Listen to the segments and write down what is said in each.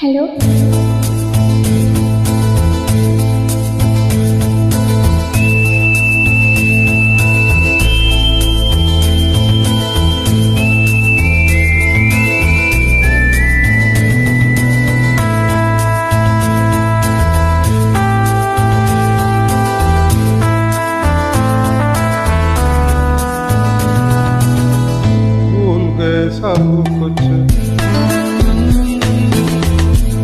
Hello. सब कुछ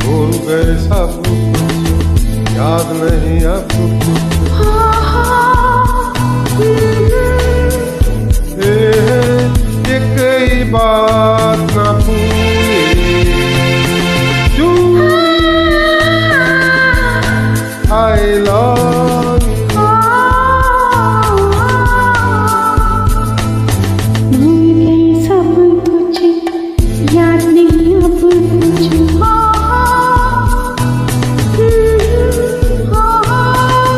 भूल गए, सब कुछ याद नहीं अब कुछ। ये कई बात ना भूली, आई लव याद नहीं अब कुछ।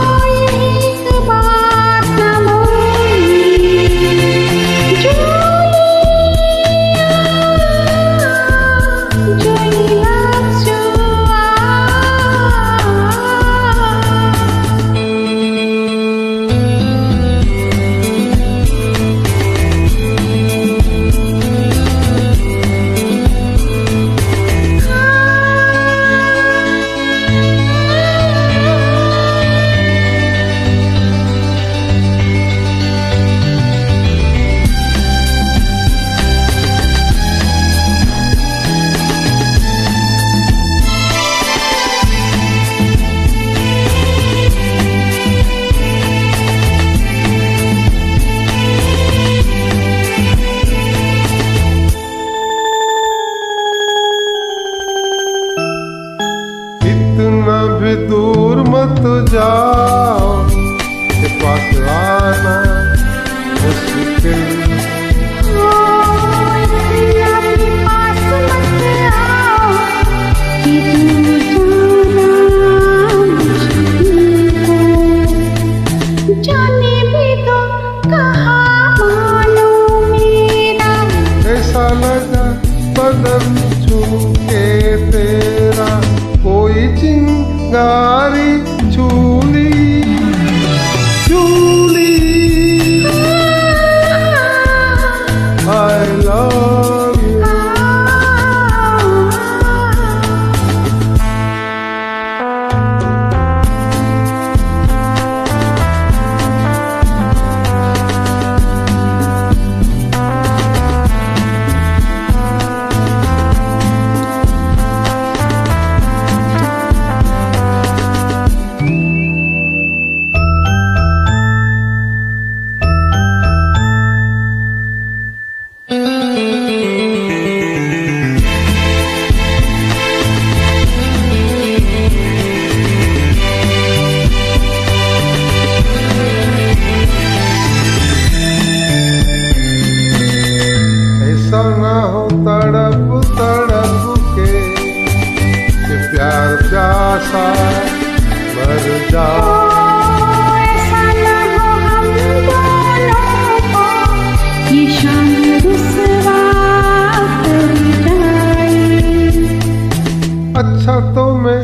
एक बात न बोली, इतना भी दूर मत जाओ के पास आना मुश्किल। इतना भी पास मत आओ कि दूर जाना मुश्किल हो। जाने भी तो कहाँ मानो मेरा, ऐसा लगा बदन छू के तेरा कोई चिंगारी चूली चूली। I love you. ऐसा ना हो तड़प तड़प के प्यार प्यासा मर जा। ऐसा न हो हम दोनों को ये शाम रुसवा कर जाए। अच्छा तो मैं